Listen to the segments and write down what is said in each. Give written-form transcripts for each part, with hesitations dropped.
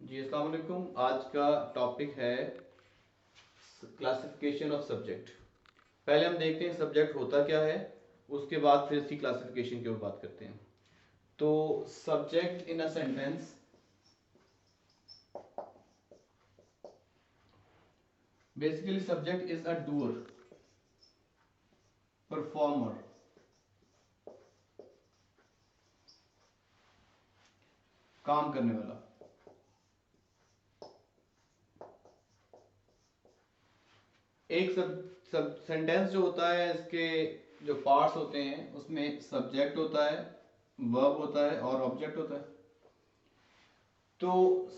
जी अस्सलाम वालेकुम। आज का टॉपिक है क्लासिफिकेशन ऑफ सब्जेक्ट। पहले हम देखते हैं सब्जेक्ट होता क्या है, उसके बाद फिर इसकी क्लासिफिकेशन के ऊपर बात करते हैं। तो subject in a sentence, basically subject is a doer, performer, काम करने वाला। एक सब सेंटेंस जो होता है, इसके जो पार्ट्स होते हैं उसमें सब्जेक्ट होता है, वर्ब होता है और ऑब्जेक्ट होता है। तो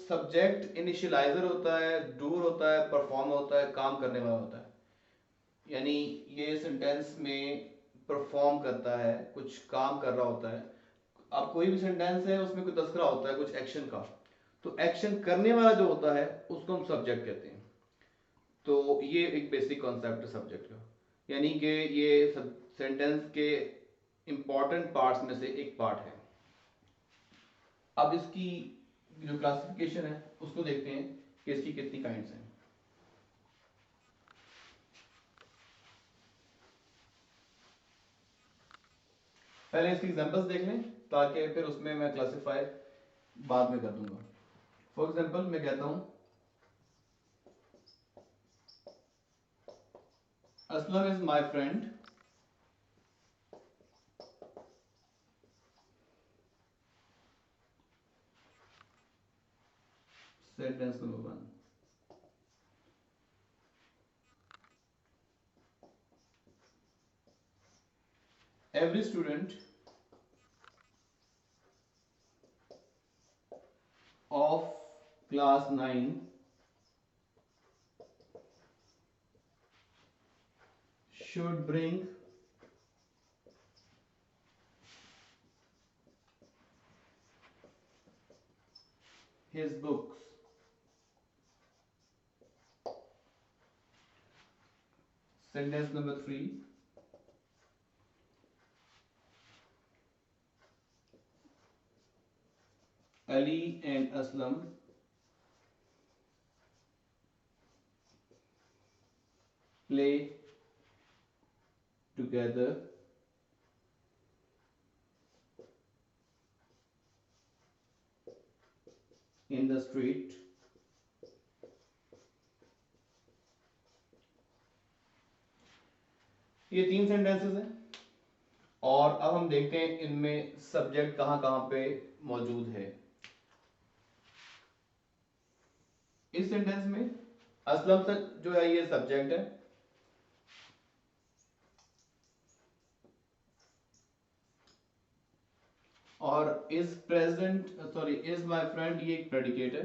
सब्जेक्ट इनिशियलाइजर होता है, डूर होता है, परफॉर्म होता है, काम करने वाला होता है। यानी ये सेंटेंस में परफॉर्म करता है, कुछ काम कर रहा होता है। अब कोई भी सेंटेंस है उसमें कोई तस्करा होता है कुछ एक्शन का, तो एक्शन करने वाला जो होता है उसको हम सब्जेक्ट कहते हैं। तो ये एक बेसिक कॉन्सेप्ट है सब्जेक्ट का, यानी कि ये सेंटेंस के इंपॉर्टेंट पार्ट्स में से एक पार्ट है। अब इसकी जो क्लासिफिकेशन है उसको देखते हैं कि इसकी कितनी काइंड्स हैं। पहले इसके एग्जांपल्स देख लें ताकि फिर उसमें मैं क्लासिफाई बाद में कर दूंगा। फॉर एग्जांपल मैं कहता हूं Aslam is my friend, sentence number 1। Every student of class 9 should bring his books। Sentence number 3, Ali and Aslam play together in the street। ये 3 सेंटेंसेस हैं और अब हम देखते हैं इनमें सब्जेक्ट कहां कहां पे मौजूद है। इस सेंटेंस में असलम तक जो है ये सब्जेक्ट है, और is present sorry is my friend ये एक प्रेडिकेट है।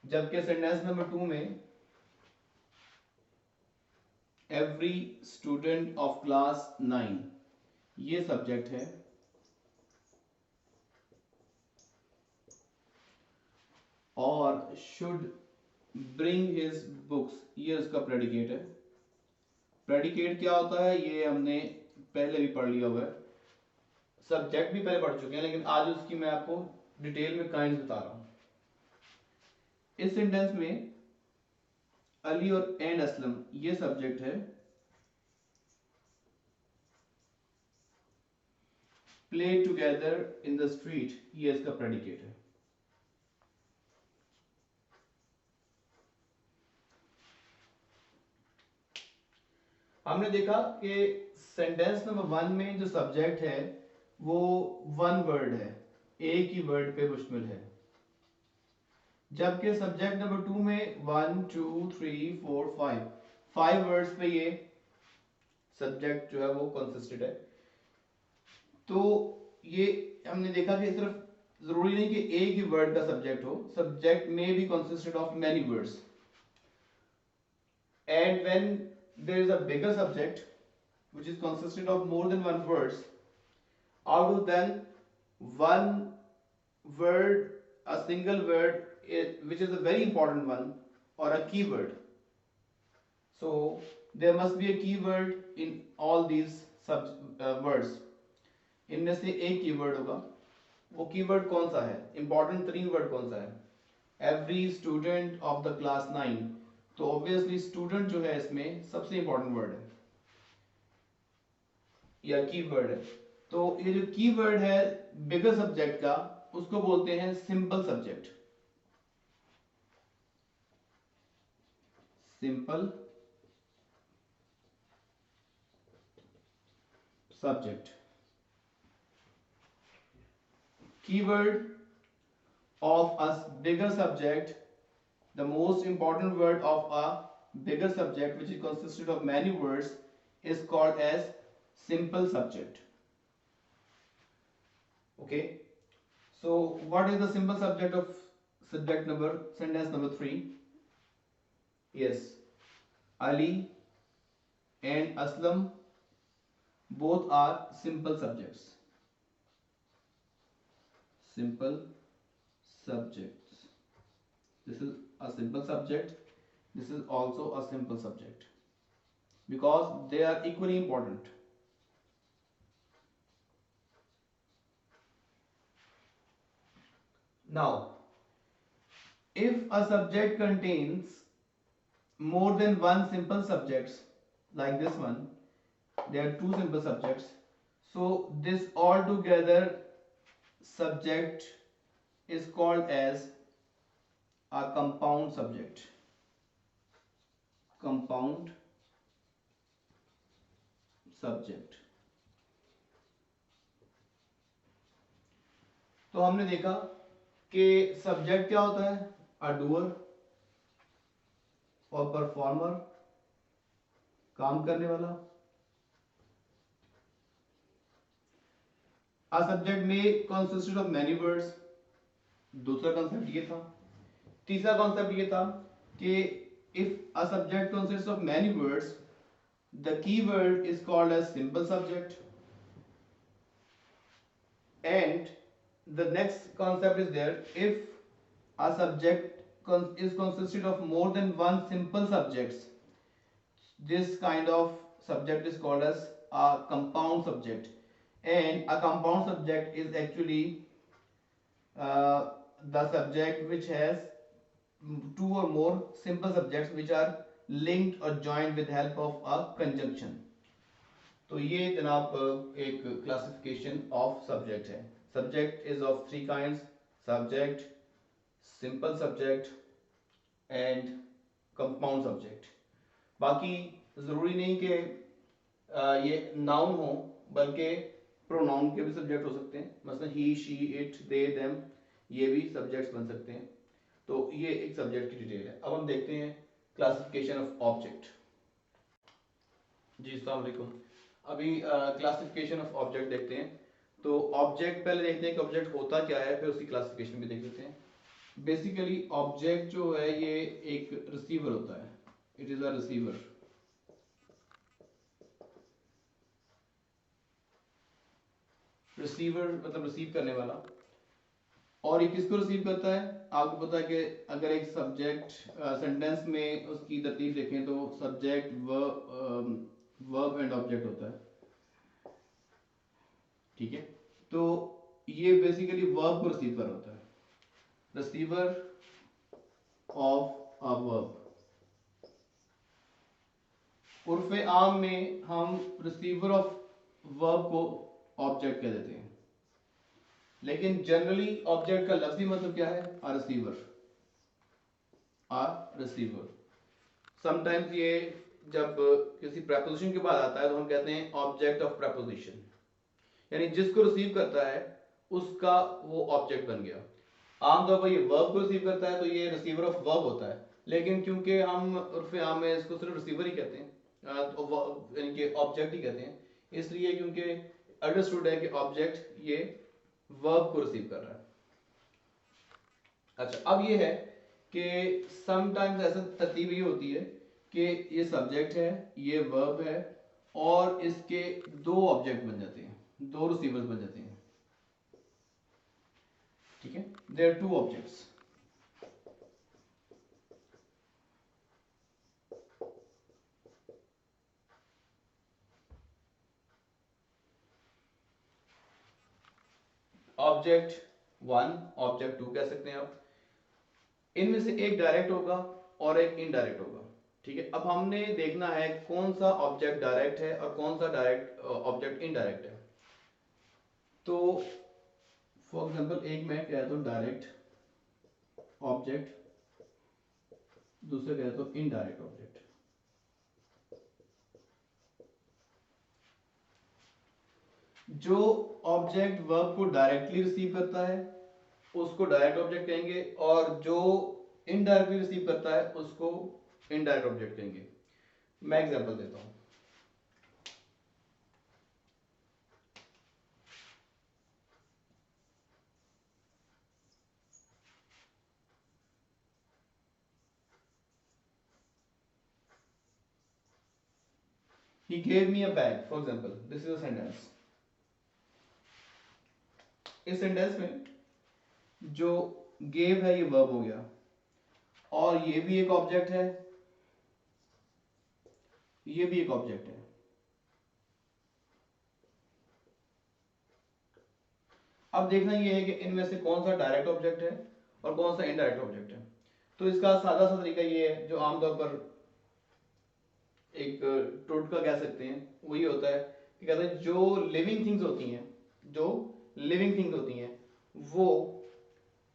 जबकि सेंटेंस नंबर 2 में एवरी स्टूडेंट ऑफ क्लास 9 ये सब्जेक्ट है, और शुड ब्रिंग हिज बुक्स ये उसका प्रेडिकेट है। प्रेडिकेट क्या होता है ये हमने पहले भी पढ़ लिया हुआ है, सब्जेक्ट भी पहले पढ़ चुके हैं, लेकिन आज उसकी मैं आपको डिटेल में काइंड्स बता रहा हूं। इस सेंटेंस में अली और एंड असलम ये सब्जेक्ट है, play together in the street ये इसका प्रेडिकेट है। हमने देखा कि सेंटेंस नंबर 1 में जो सब्जेक्ट है वो वन वर्ड है, एक ही वर्ड पे मुश्तमिल है। जबकि सब्जेक्ट नंबर 2 में 1 2 3 4 5 वर्ड्स पे ये सब्जेक्ट जो है वो कंसिस्टेड है। तो ये हमने देखा कि सिर्फ जरूरी नहीं कि एक ही वर्ड का सब्जेक्ट हो, सब्जेक्ट में भी consisted of many words. And when there is a bigger subject which is consisted of more than one words, out of then one word, a single word which is a very important one or a keyword, so there must be a keyword in all these words। इनमें से एक keyword होगा, वो keyword कौन सा है, important 3 word कौन सा है, every student of the class 9, तो ऑब्वियसली स्टूडेंट जो है इसमें सबसे इंपॉर्टेंट वर्ड है या कीवर्ड है। तो ये जो कीवर्ड है बिगर सब्जेक्ट का, उसको बोलते हैं simple subject, simple subject. Keyword of a bigger subject, the most important word of a bigger subject which is consisted of many words is called as simple subject. Okay, so what is the simple subject of sentence number 3? Yes, Ali and Aslam both are simple subjects, simple subjects. This is a simple subject, this is also a simple subject because they are equally important. Now, if a subject contains more than one simple subjects, like this one, there are 2 simple subjects, so this altogether subject is called as a compound subject, compound subject. तो हमने देखा कि subject क्या होता है, a doer और performer, काम करने वाला। अ सब्जेक्ट में कंसिस्टेड ऑफ मैनी वर्ड्स, दूसरा कॉन्सेप्ट ये था। तीसरा कॉन्सेप्ट ये था कि if a subject consists of many words, the keyword is called as simple subject, and the next concept is there, if a subject is consisted of more than one simple subjects, this kind of subject is called as a compound subject, and a compound subject is actually the subject which has 2 or more simple subjects which are linked or joined with help of a conjunction. तो ये जनाब एक classification of subject है। Subject is of 3 kinds, subject, simple subject and compound subject. बाकी ज़रूरी नहीं कि ये नाउन हो, बल्कि प्रोनाउन के भी सब्जेक्ट हो सकते हैं, मसलन ही, शी, इट, दे, देम, ये भी सब्जेक्ट्स बन सकते हैं। तो ये एक सब्जेक्ट की डिटेल है। अब हम देखते हैं क्लासिफिकेशन ऑफ ऑब्जेक्ट। जी अस्सलाम वालेकुम। अभी क्लासिफिकेशन ऑफ ऑब्जेक्ट देखते हैं। तो ऑब्जेक्ट पहले देखते हैं कि ऑब्जेक्ट होता क्या है, फिर उसकी क्लासिफिकेशन भी देख लेते हैं। बेसिकली ऑब्जेक्ट जो है ये एक रिसीवर होता है, it is a receiver. Receiver मतलब रिसीव करने वाला। और ये किसको रिसीव करता है, आपको पता है कि अगर एक सब्जेक्ट सेंटेंस में उसकी तरतीब देखें तो सब्जेक्ट, वर्ब एंड ऑब्जेक्ट होता है, ठीक है। तो ये बेसिकली वर्ब को रिसीव कर होता है, रिसीवर ऑफ अ वर्ब। उर्फ आम में हम रिसीवर ऑफ वर्ब को ऑब्जेक्ट कह देते हैं, लेकिन जनरली ऑब्जेक्ट का लफ्जी मतलब क्या है, a receiver, a receiver. Sometimes ये जब किसी प्रेपोजिशन के बाद आता है तो हम कहते हैं ऑब्जेक्ट ऑफ प्रेपोजिशन, यानी जिसको रिसीव करता है उसका वो ऑब्जेक्ट बन गया। आमतौर पर ये वर्ब को रिसीव करता है तो ये रिसीवर ऑफ वर्ब होता है, लेकिन क्योंकि हम उर्फ आम में इसको सिर्फ रिसीवर ही कहते हैं, तो यानी कि ऑब्जेक्ट ही कहते हैं, इसलिए क्योंकि अंडरस्टूड है कि ऑब्जेक्ट ये वर्ब को रिसीव कर रहा है। अच्छा, अब ये है कि समटाइम्स ऐसा तरतीब ये होती है कि ये सब्जेक्ट है, ये वर्ब है, और इसके 2 ऑब्जेक्ट बन जाते हैं, 2 रिसीवर्स बन जाते हैं, ठीक है। There 2 objects. ऑब्जेक्ट 1, ऑब्जेक्ट 2 कह सकते हैं आप। इनमें से एक डायरेक्ट होगा और एक इनडायरेक्ट होगा। ठीक है, अब हमने देखना है कौन सा ऑब्जेक्ट डायरेक्ट है और कौन सा डायरेक्ट ऑब्जेक्ट इनडायरेक्ट है। तो फॉर एग्जांपल एक मैं कहता हूँ डायरेक्ट ऑब्जेक्ट, दूसरे कहता हूँ इनडायरेक्ट ऑब्जेक्ट। जो ऑब्जेक्ट वर्ब को डायरेक्टली रिसीव करता है उसको डायरेक्ट ऑब्जेक्ट कहेंगे, और जो इनडायरेक्टली रिसीव करता है उसको इनडायरेक्ट ऑब्जेक्ट कहेंगे। मैं एग्जांपल देता हूं। He gave me a bag, for example. This is a sentence. इस सेंटेंस में जो gave है ये वर्ब हो गया, और ये भी एक ऑब्जेक्ट है, ये भी एक ऑब्जेक्ट है। अब देखना ये है कि इनमें से कौन सा डायरेक्ट ऑब्जेक्ट है और कौन सा इनडायरेक्ट ऑब्जेक्ट है। तो इसका सादा सा तरीका ये है, जो आमतौर पर एक टोटका कह सकते हैं, वो ये होता है कि कहते हैं जो लिविंग थिंग्स होती हैं, जो लिविंग थिंग्स होती हैं वो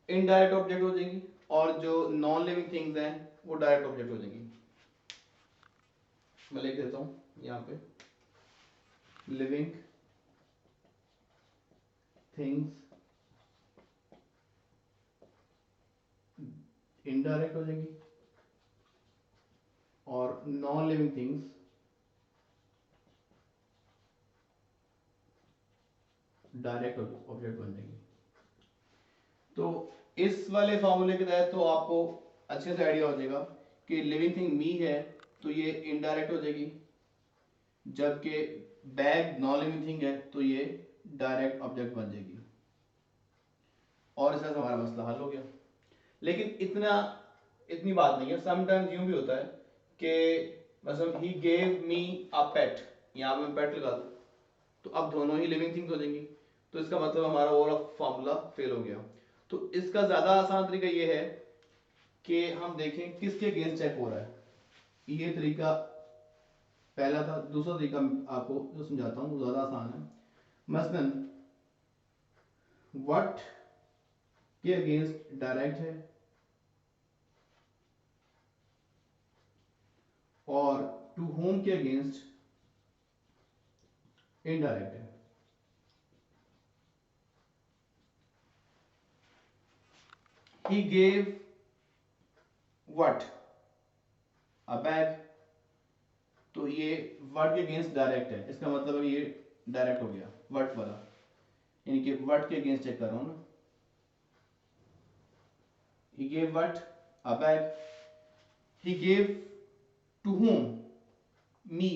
इनडायरेक्ट ऑब्जेक्ट हो जाएंगी, और जो नॉन लिविंग थिंग्स हैं वो डायरेक्ट ऑब्जेक्ट हो जाएंगी। मैं लिख देता हूं यहां पे, लिविंग थिंग्स इनडायरेक्ट हो जाएंगी और non living things direct object बन जाएंगी। तो इस वाले फॉर्मूले के तहत तो आपको अच्छे से आइडिया हो जाएगा कि लिविंग थिंग मी है तो ये इनडायरेक्ट हो जाएगी, जबकि बैग नॉन लिविंग थिंग है तो ये डायरेक्ट ऑब्जेक्ट बन जाएगी, और इससे हमारा मसला हल हो गया। लेकिन इतनी बात नहीं है। समटाइम्स यूं भी होता है कि मतलब ही गेव मी अ पेट, यहां मैं पेट लगा दूं तो अब दोनों ही लिविंग थिंग्स हो जाएंगी, तो इसका मतलब हमारा ओवरऑल फार्मूला फेल हो गया। तो इसका ज्यादा आसान तरीका ये है कि हम देखें किसके अगेंस्ट चेक हो रहा है। ये तरीका पहला था। दूसरा तरीका आपको जो समझाता हूं वो ज्यादा आसान है। मसलन व्हाट के अगेंस्ट डायरेक्ट है और टू होम के अगेंस्ट इनडायरेक्ट है। He gave what? A bag. तो ये what के अगेंस्ट डायरेक्ट है, इसका मतलब ये डायरेक्ट हो गया what वाला, यानी कि what के अगेंस्ट चेक कर रहा हूं ना। He gave what? A bag. He gave to whom? Me.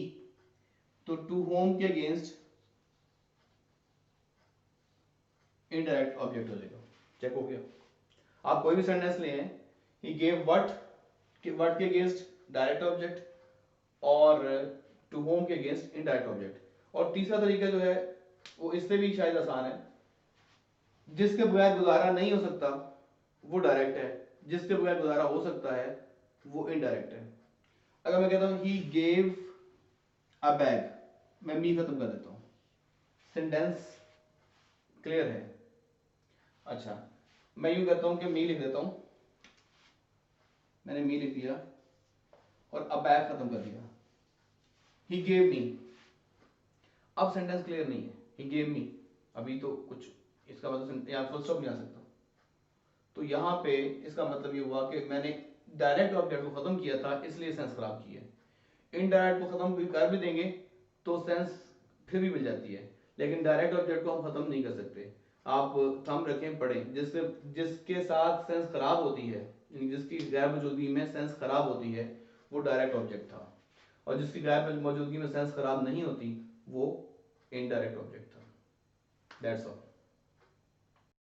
तो to whom के अगेंस्ट इनडायरेक्ट ऑब्जेक्ट हो जाएगा। चेक हो गया। आप कोई भी सेंटेंस ले हैं, he gave what के अगेंस्ट डायरेक्ट ऑब्जेक्ट और टू होम के अगेंस्ट इनडायरेक्ट ऑब्जेक्ट। और तीसरा तरीका जो है वो इससे भी शायद आसान है, जिसके बगैर गुजारा नहीं हो सकता वो डायरेक्ट है, जिसके बगैर गुजारा हो सकता है वो इनडायरेक्ट है। अगर मैं कहता हूं ही गेव अ बैग, मैं मी खत्म कर देता हूं, सेंटेंस क्लियर है। अच्छा, मैं यूं करता हूं कि मी लिख देता हूं, मैंने मी लिख दिया और अ बैग खत्म कर दिया। ही गेव मी, अब सेंटेंस क्लियर नहीं है। ही गेव मी, अभी तो कुछ इसका मतलब यहाँ फुल स्टॉप नहीं आ सकता। तो यहाँ पे इसका मतलब ये हुआ कि मैंने डायरेक्ट ऑब्जेक्ट को खत्म किया था, इसलिए सेंस खराब की है। इनडायरेक्ट को खत्म कर भी देंगे तो सेंस फिर भी मिल जाती है, लेकिन डायरेक्ट ऑब्जेक्ट को हम खत्म नहीं कर सकते। आप थंब रखें, पढ़ें, जिसके साथ सेंस खराब होती है, जिसकी गैर मौजूदगी में सेंस खराब होती है वो डायरेक्ट ऑब्जेक्ट था, और जिसकी गैर मौजूदगी में सेंस खराब नहीं होती वो इनडायरेक्ट ऑब्जेक्ट था। That's all.